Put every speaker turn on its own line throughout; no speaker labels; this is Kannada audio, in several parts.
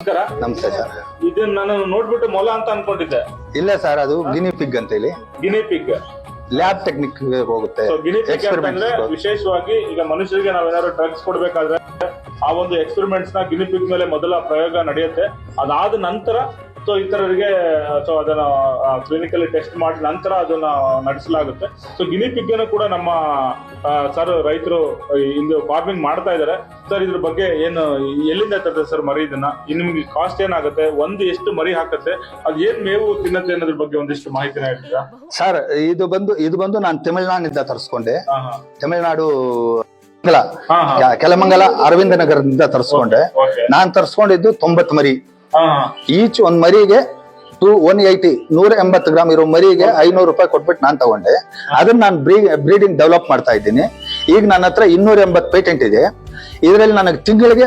ನಮಸ್ಕಾರ.
ನಮಸ್ತೆ ಸರ್.
ಇದನ್ನ ನಾನು ನೋಡ್ಬಿಟ್ಟು ಮೊಲ ಅಂತ ಅನ್ಕೊಂಡಿದ್ದೆ.
ಇಲ್ಲ ಸರ್, ಅದು ಗಿನಿ ಪಿಗ್ ಅಂತ ಹೇಳಿ
ಗಿನಿ ಪಿಗ್
ಲ್ಯಾಬ್ ಟೆಕ್ನಿಕ್ ಹೋಗುತ್ತೆ.
ಗಿನಿ ಪಿಗ್ ಅಂತಂದ್ರೆ ವಿಶೇಷವಾಗಿ ಈಗ ಮನುಷ್ಯರಿಗೆ ನಾವೇನಾದ್ರು ಡ್ರಗ್ಸ್ ಕೊಡ್ಬೇಕಾದ್ರೆ ಆ ಒಂದು ಎಕ್ಸ್ಪೆರಿಮೆಂಟ್ಸ್ ನ ಗಿನಿ ಪಿಗ್ ಮೇಲೆ ಮೊದಲ ಪ್ರಯೋಗ ನಡೆಯುತ್ತೆ. ಅದಾದ ನಂತರ ಇತರರಿಗೆ ಅದನ್ನ ಕ್ಲಿನಿಕಲ್ಲಿ ಟೆಸ್ಟ್ ಮಾಡಿ ನಂತರ ಅದನ್ನ ನಡೆಸಲಾಗುತ್ತೆ. ಗಿನಿ ಪಿಗ್ ಅನ್ನು ಕೂಡ ನಮ್ಮ ಸರ್ ರೈತರು ಇಂದು ಫಾರ್ಮಿಂಗ್ ಮಾಡ್ತಾ ಇದ್ದಾರೆ. ಸರ್ ಇದ್ರ ಬಗ್ಗೆ ಏನು ಎಲ್ಲಿಂದ ತರ್ತದೆ ಸರ್ ಮರಿ? ಇದನ್ನ ನಿಮ್ಗೆ ಕಾಸ್ಟ್ ಏನಾಗುತ್ತೆ, ಒಂದು ಎಷ್ಟು ಮರಿ ಹಾಕತ್ತೆ, ಅದ್ ಏನ್ ಮೇವು ತಿನ್ನತ್ತೆ ಅನ್ನೋದ್ರ ಬಗ್ಗೆ ಒಂದಿಷ್ಟು ಮಾಹಿತಿನ ಹೇಳ್ತೀರಾ
ಸರ್? ಇದು ಬಂದು ನಾನು ತಮಿಳುನಾಡಿನಿಂದ ತರಿಸ್ಕೊಂಡೆ. ತಮಿಳುನಾಡು ಕೆಲಮಂಗಲ ಅರವಿಂದ ನಗರದಿಂದ ತರಿಸ್ಕೊಂಡೆ. ನಾನ್ ತರಿಸ್ಕೊಂಡಿದ್ದು 90 ಮರಿ. ಈಚ್ ಒಂದ್ ಮರಿಗೆ 180 ಗ್ರಾಮ್ ಇರೋ ಮರಿಗೆ 500 ರೂಪಾಯಿ ಕೊಟ್ಬಿಟ್ಟು ನಾನ್ ತಗೊಂಡೆ. ಅದನ್ನ ನಾನು ಬ್ರೀಡಿಂಗ್ ಡೆವಲಪ್ ಮಾಡ್ತಾ ಇದ್ದೀನಿ. ಈಗ ನನ್ನ ಹತ್ರ 280 ಪೇಟೆಂಟ್ ಇದೆ. ಇದರಲ್ಲಿ ನನಗೆ ತಿಂಗಳಿಗೆ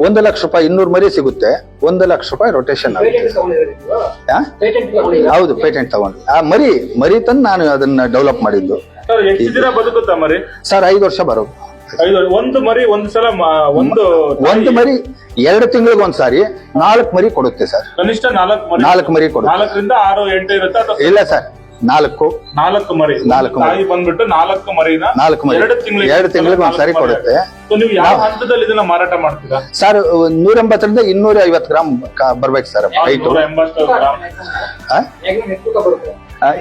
1 ಲಕ್ಷ ರೂಪಾಯಿ 200 ಮರಿ ಸಿಗುತ್ತೆ. 1 ಲಕ್ಷ ರೂಪಾಯಿ ರೊಟೇಷನ್ ಆಗುತ್ತೆ. ಹೌದು, ಪೇಟೆಂಟ್ ತಗೊಂಡು ಆ ಮರಿ ತಂದು ನಾನು ಅದನ್ನ ಡೆವಲಪ್ ಮಾಡಿದ್ದು. ಸರ್ 5 ವರ್ಷ ಬರೋದು.
ಒಂದು ಮರಿ ಒಂದು ಸಲ ಒಂದು
ಮರಿ 2 ತಿಂಗಳಿಗೆ ಒಂದ್ಸಾರಿ 4 ಮರಿ ಕೊಡುತ್ತೆ ಸರ್.
ಕನಿಷ್ಠ
4 ಮರಿ ಕೊಡುತ್ತೆ.
4ರಿಂದ 6 8 ಇರುತ್ತೆ.
ಇಲ್ಲ ಸರ್, 4
ಮರಿ. 4 ಮರಿ ಬಂದ್ಬಿಟ್ಟು 4 ಮರಿನ 2
ತಿಂಗಳಿಗೆ ಒಂದ್ಸಾರಿ ಕೊಡುತ್ತೆ.
ನೀವು ಯಾವ ಹಂತದಲ್ಲಿ ಇದನ್ನ ಮಾರಾಟ ಮಾಡ್ತೀರಾ
ಸರ್? 180ರಿಂದ 250 ಗ್ರಾಮ್ ಬರ್ಬೇಕು ಸರ್.
280 ಗ್ರಾಮ್.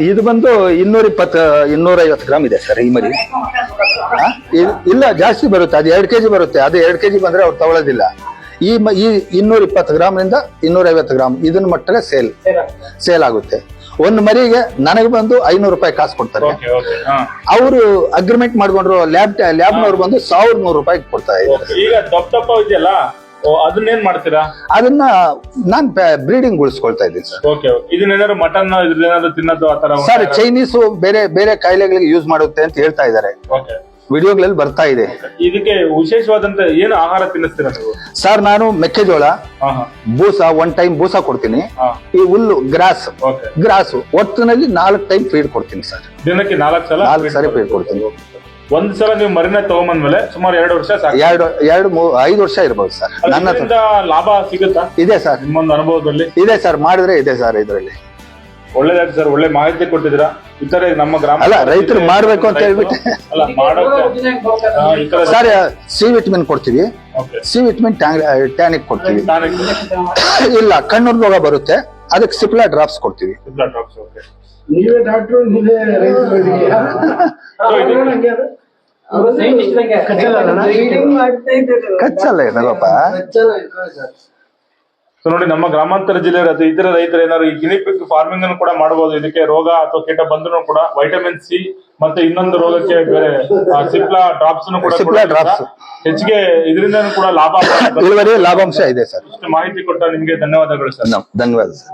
ಇದು ಬಂದು 250 ಗ್ರಾಮ್ ಇದೆ ಸರ್ ಈ ಮರಿ. ಇಲ್ಲ, ಜಾಸ್ತಿ ಬರುತ್ತೆ. ಅದು 2 ಕೆಜಿ ಬರುತ್ತೆ. ಅದು 2 ಕೆಜಿ ಬಂದ್ರೆ ಅವ್ರು ತಗೊಳ್ಳೋದಿಲ್ಲ. ಈ 220 ಗ್ರಾಮ್ನಿಂದ 250 ಗ್ರಾಮ್ ಇದನ್ನ ಮಟ್ಟಕ್ಕೆ ಸೇಲ್ ಆಗುತ್ತೆ. ಒಂದು ಮರಿಗೆ ನನಗೆ ಬಂದು 500 ರೂಪಾಯಿ ಕಾಸು ಕೊಡ್ತಾರೆ. ಅವರು ಅಗ್ರಿಮೆಂಟ್ ಮಾಡ್ಕೊಂಡ್ರು ಲ್ಯಾಬ್ನವ್ರು ಬಂದು 1100 ರೂಪಾಯಿ ಕೊಡ್ತಾ ಇದ್ದಾರೆ.
ಈಗ ದಪ್ಪ ಇದೆಯಲ್ಲ, ಅದನ್ನೇನ್ ಮಾಡ್ತೀರಾ?
ಅದನ್ನ ನಾನ್ ಬ್ರೀಡಿಂಗ್ ಉಳಿಸ್ಕೊಳ್ತಾ ಇದ್ದೀನಿ ಸರ್.
ಇದನ್ನೇನಾದ್ರು ಮಟನ್ ಇದ್ರಲ್ಲೇನಾದ್ರು ತಿನ್ನೋದು ಆತರ?
ಸರ್, ಚೈನೀಸ್ ಬೇರೆ ಕಾಯಿಲೆಗಳಿಗೆ ಯೂಸ್ ಮಾಡುತ್ತೆ ಅಂತ ಹೇಳ್ತಾ ಇದ್ದಾರೆ. ವಿಡಿಯೋಗಳಲ್ಲಿ ಬರ್ತಾ ಇದೆ.
ಇದಕ್ಕೆ ವಿಶೇಷವಾದಂತ ಏನು ಆಹಾರ ತಿನ್ನಿಸ್ತೀರಾ ನೀವು?
ಸರ್, ನಾನು ಮೆಕ್ಕೆಜೋಳ, ಬೂಸ, 1 ಟೈಮ್ ಬೂಸ ಕೊಡ್ತೀನಿ. ಈ ಹುಲ್ಲು ಗ್ರಾಸ್ ಒಟ್ಟಿನಲ್ಲಿ 4 ಟೈಮ್ ಫೀಡ್ ಕೊಡ್ತೀನಿ ಸರ್.
ದಿನಕ್ಕೆ 4
ಸರಿ ಫೀಡ್ ಕೊಡ್ತೀನಿ.
ಒಂದ್ ಸಲ ನೀವು ಮರಿನ ತಗೊಂಬಂದ್ಮೇಲೆ ಸುಮಾರು 2 ವರ್ಷ
5 ವರ್ಷ ಇರ್ಬೋದು ಸರ್.
ನನ್ನ ಲಾಭ ಸಿಗುತ್ತಾ?
ಇದೆ ಸರ್,
ನಿಮ್ಮೊಂದು ಅನುಭವದಲ್ಲಿ
ಇದೆ ಸರ್. ಮಾಡಿದ್ರೆ ಇದೆ ಸರ್. ಇದರಲ್ಲಿ
ಒಳ್ಳೇದಾಯ್ತು ಸರ್. ಒಳ್ಳೆ ಮಾಹಿತಿ ಕೊಟ್ಟಿದ್ದೀರಾ. ಇತರ ನಮ್ಮ ಗ್ರಾಮ
ರೈತರು ಮಾಡ್ಬೇಕು ಅಂತ ಹೇಳ್ಬಿಟ್ಟು ಸರ್ ಸಿ ವಿಟಮಿನ್ ಕೊಡ್ತೀವಿ. ಸಿ ವಿಟಮಿನ್ ಟ್ಯಾನಿಕ್ ಕೊಡ್ತೀವಿ. ಇಲ್ಲ, ಕಣ್ಣು ರೋಗ ಬರುತ್ತೆ, ಅದಕ್ಕೆ ಸಿಪ್ಲಾ ಡ್ರಾಪ್ಸ್ ಕೊಡ್ತೀವಿ.
ನೀವೇ ಡಾಕ್ಟ್ರು, ನೀವೇ
ಕಚ್ಚಲ್ಲ ಇದಲ್ಲಪ್ಪ.
ನೋಡಿ, ನಮ್ಮ ಗ್ರಾಮಾಂತರ ಜಿಲ್ಲೆ ಇತರ ರೈತರು ಏನಾದ್ರು ಈ ಗಿನಿ ಪಿಗ್ ಫಾರ್ಮಿಂಗ್ ಅನ್ನು ಕೂಡ ಮಾಡಬಹುದು. ಇದಕ್ಕೆ ರೋಗ ಅಥವಾ ಕೀಟ ಬಂದ್ರು ಕೂಡ ವೈಟಮಿನ್ ಸಿ ಮತ್ತೆ ಇನ್ನೊಂದು ರೋಗಕ್ಕೆ ಬೇರೆ ಸಿಪ್ಲಾ ಡ್ರಾಪ್ಸ್ ಹೆಚ್ಚಿಗೆ ಇದರಿಂದ ಕೂಡ
ಲಾಭಾಂಶ ಇದೆ ಸರ್.
ಇಷ್ಟು ಮಾಹಿತಿ ಕೊಟ್ಟ ನಿಮ್ಗೆ ಧನ್ಯವಾದಗಳು ಸರ್.
ಧನ್ಯವಾದ ಸರ್.